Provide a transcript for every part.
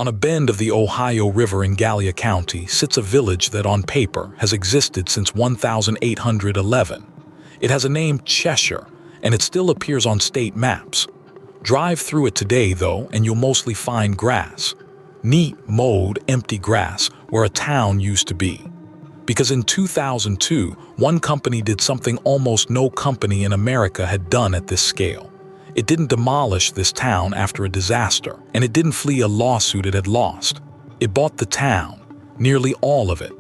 On a bend of the Ohio River in Gallia County sits a village that on paper has existed since 1811. It has a name, Cheshire, and it still appears on state maps. Drive through it today, though, and you'll mostly find grass. Neat, mowed, empty grass where a town used to be. Because in 2002, one company did something almost no company in America had done at this scale. It didn't demolish this town after a disaster, and it didn't flee a lawsuit it had lost. It bought the town, nearly all of it.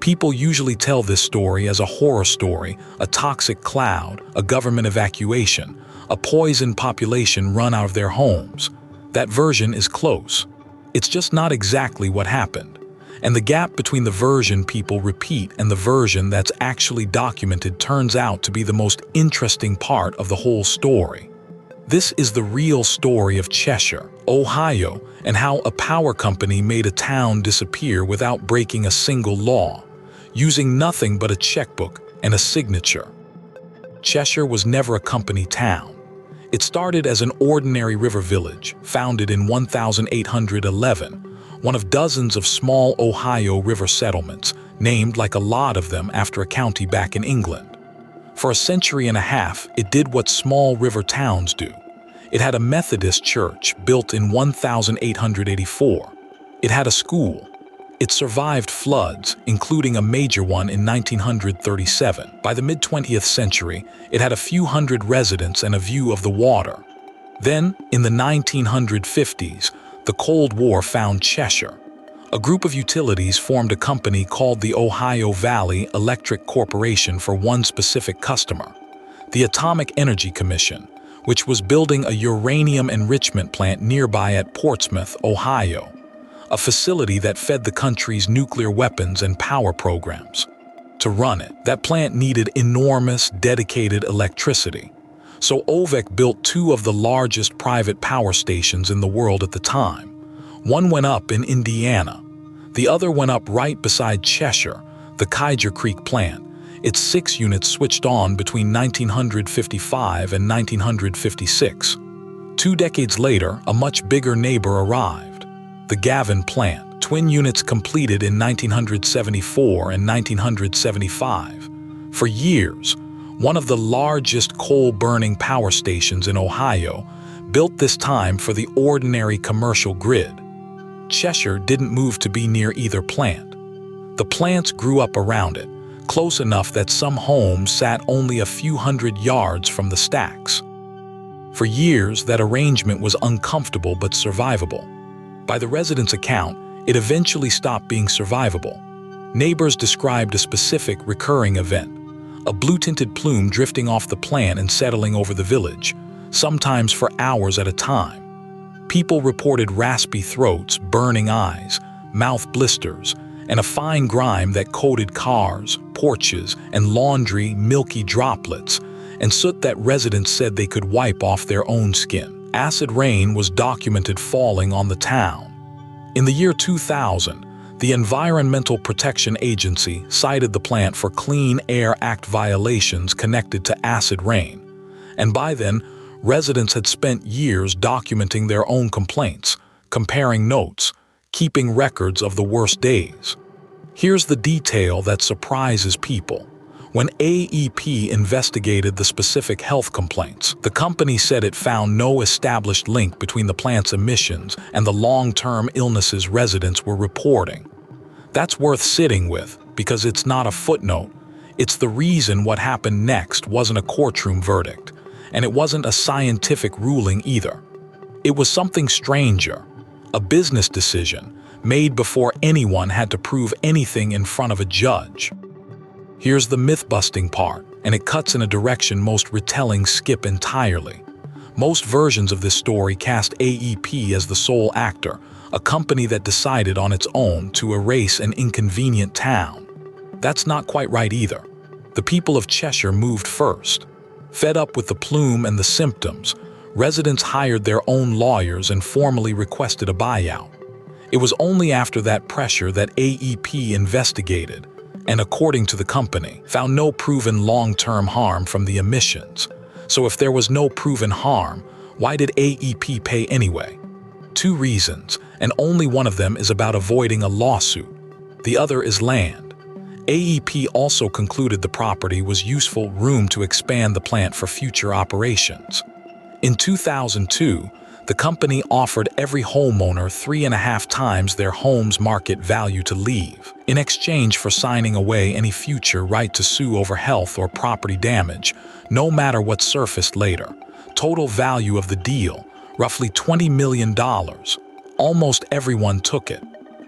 People usually tell this story as a horror story, a toxic cloud, a government evacuation, a poisoned population run out of their homes. That version is close. It's just not exactly what happened. And the gap between the version people repeat and the version that's actually documented turns out to be the most interesting part of the whole story. This is the real story of Cheshire, Ohio, and how a power company made a town disappear without breaking a single law, using nothing but a checkbook and a signature. Cheshire was never a company town. It started as an ordinary river village, founded in 1811, one of dozens of small Ohio river settlements, named like a lot of them after a county back in England. For a century and a half, it did what small river towns do. It had a Methodist church built in 1884. It had a school. It survived floods, including a major one in 1937. By the mid-20th century, it had a few hundred residents and a view of the water. Then, in the 1950s, the Cold War found Cheshire. A group of utilities formed a company called the Ohio Valley Electric Corporation for one specific customer, the Atomic Energy Commission, which was building a uranium enrichment plant nearby at Portsmouth, Ohio, a facility that fed the country's nuclear weapons and power programs. To run it, that plant needed enormous, dedicated electricity. So OVEC built two of the largest private power stations in the world at the time. One went up in Indiana. The other went up right beside Cheshire, the Kaiser Creek plant. Its 6 units switched on between 1955 and 1956. 2 decades later, a much bigger neighbor arrived, the Gavin plant, twin units completed in 1974 and 1975. For years, one of the largest coal-burning power stations in Ohio, built this time for the ordinary commercial grid. Cheshire didn't move to be near either plant. The plants grew up around it, close enough that some homes sat only a few hundred yards from the stacks. For years, that arrangement was uncomfortable but survivable. By the residents' account, it eventually stopped being survivable. Neighbors described a specific recurring event, a blue-tinted plume drifting off the plant and settling over the village, sometimes for hours at a time. People reported raspy throats, burning eyes, mouth blisters, and a fine grime that coated cars, porches, and laundry, milky droplets, and soot that residents said they could wipe off their own skin. Acid rain was documented falling on the town. In the year 2000, the Environmental Protection Agency cited the plant for Clean Air Act violations connected to acid rain, and by then, residents had spent years documenting their own complaints, comparing notes, keeping records of the worst days. Here's the detail that surprises people. When AEP investigated the specific health complaints, the company said it found no established link between the plant's emissions and the long-term illnesses residents were reporting. That's worth sitting with, because it's not a footnote. It's the reason what happened next wasn't a courtroom verdict, and it wasn't a scientific ruling either. It was something stranger, a business decision made before anyone had to prove anything in front of a judge. Here's the myth-busting part, and it cuts in a direction most retellings skip entirely. Most versions of this story cast AEP as the sole actor, a company that decided on its own to erase an inconvenient town. That's not quite right either. The people of Cheshire moved first. Fed up with the plume and the symptoms, residents hired their own lawyers and formally requested a buyout. It was only after that pressure that AEP investigated, and according to the company, found no proven long-term harm from the emissions. So if there was no proven harm, why did AEP pay anyway? 2 reasons, and only one of them is about avoiding a lawsuit. The other is land. AEP also concluded the property was useful room to expand the plant for future operations. In 2002, the company offered every homeowner 3.5 times their home's market value to leave, in exchange for signing away any future right to sue over health or property damage, no matter what surfaced later. Total value of the deal, roughly $20 million. Almost everyone took it.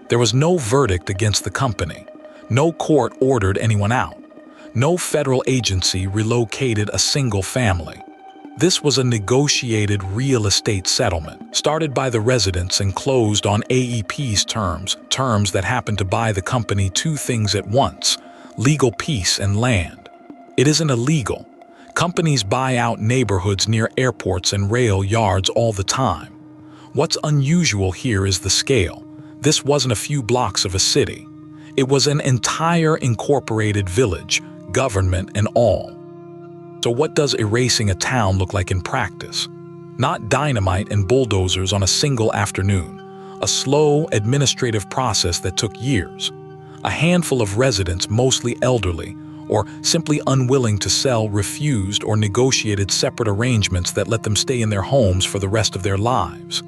There was no verdict against the company. No court ordered anyone out. No federal agency relocated a single family. This was a negotiated real estate settlement, started by the residents and closed on AEP's terms that happened to buy the company 2 things at once: legal peace and land. It isn't illegal. Companies buy out neighborhoods near airports and rail yards all the time. What's unusual here is the scale. This wasn't a few blocks of a city. It was an entire incorporated village, government and all. So what does erasing a town look like in practice? Not dynamite and bulldozers on a single afternoon. A slow, administrative process that took years. A handful of residents, mostly elderly, or simply unwilling to sell, refused or negotiated separate arrangements that let them stay in their homes for the rest of their lives.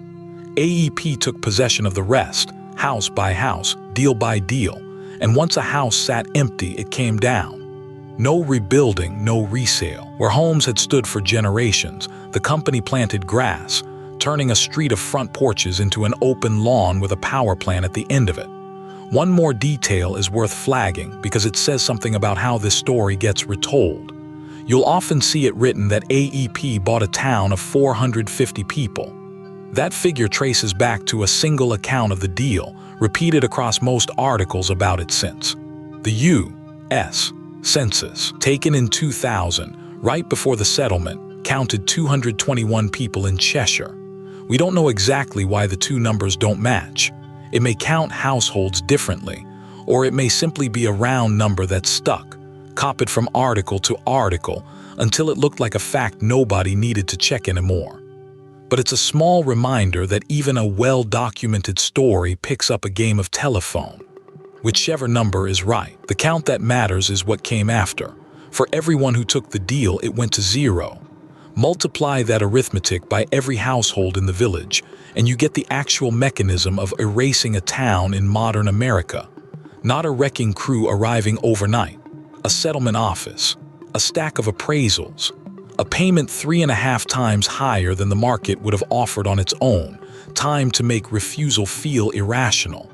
AEP took possession of the rest, house by house, deal by deal, and once a house sat empty, it came down. No rebuilding, no resale. Where homes had stood for generations, the company planted grass, turning a street of front porches into an open lawn with a power plant at the end of it. One more detail is worth flagging because it says something about how this story gets retold. You'll often see it written that AEP bought a town of 450 people. That figure traces back to a single account of the deal, repeated across most articles about it since. The U.S. Census, taken in 2000, right before the settlement, counted 221 people in Cheshire. We don't know exactly why the 2 numbers don't match. It may count households differently, or it may simply be a round number that's stuck, copied from article to article, until it looked like a fact nobody needed to check anymore. But it's a small reminder that even a well-documented story picks up a game of telephone. Whichever number is right, the count that matters is what came after. For everyone who took the deal, it went to 0. Multiply that arithmetic by every household in the village, and you get the actual mechanism of erasing a town in modern America. Not a wrecking crew arriving overnight, a settlement office, a stack of appraisals, a payment 3.5 times higher than the market would have offered on its own, time to make refusal feel irrational.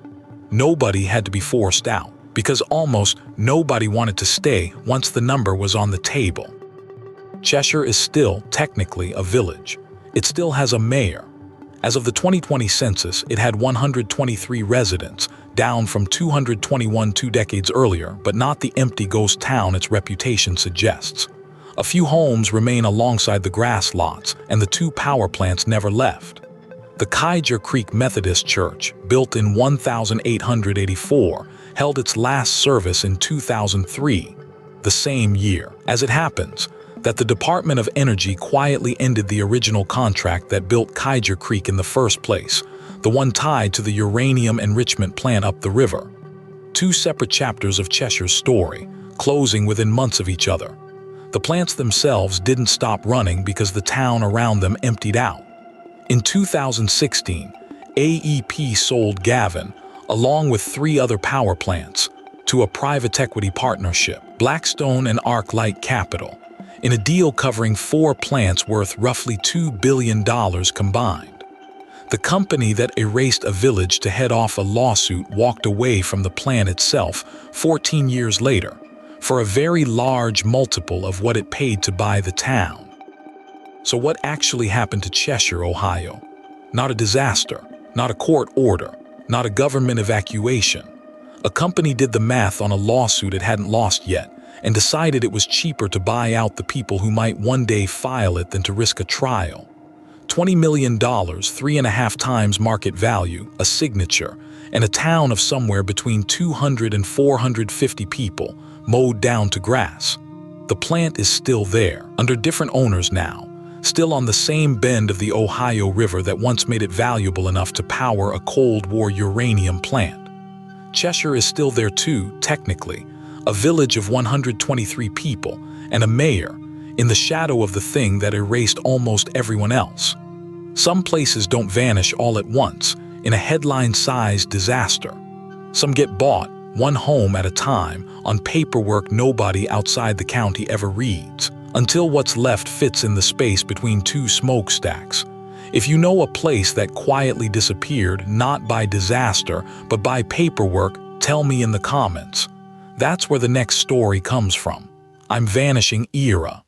Nobody had to be forced out, because almost nobody wanted to stay once the number was on the table. Cheshire is still technically a village. It still has a mayor. As of the 2020 census, it had 123 residents, down from 221 2 decades earlier, but not the empty ghost town its reputation suggests. A few homes remain alongside the grass lots, and the 2 power plants never left. The Cheshire Creek Methodist Church, built in 1884, held its last service in 2003, the same year. As it happens, that the Department of Energy quietly ended the original contract that built Cheshire Creek in the first place, the one tied to the uranium enrichment plant up the river. 2 separate chapters of Cheshire's story, closing within months of each other. The plants themselves didn't stop running because the town around them emptied out. In 2016, AEP sold Gavin, along with 3 other power plants, to a private equity partnership, Blackstone and ArcLight Capital, in a deal covering 4 plants worth roughly $2 billion combined. The company that erased a village to head off a lawsuit walked away from the plan itself 14 years later, for a very large multiple of what it paid to buy the town. So what actually happened to Cheshire, Ohio? Not a disaster, not a court order, not a government evacuation. A company did the math on a lawsuit it hadn't lost yet and decided it was cheaper to buy out the people who might one day file it than to risk a trial. $20 million, 3.5 times market value, a signature, and a town of somewhere between 200 and 450 people, mowed down to grass. The plant is still there, under different owners now, still on the same bend of the Ohio River that once made it valuable enough to power a Cold War uranium plant. Cheshire is still there too, technically, a village of 123 people and a mayor, in the shadow of the thing that erased almost everyone else. Some places don't vanish all at once, in a headline-sized disaster. Some get bought, one home at a time, on paperwork nobody outside the county ever reads, until what's left fits in the space between two smokestacks. If you know a place that quietly disappeared, not by disaster, but by paperwork, tell me in the comments. That's where the next story comes from. I'm Vanishing Era.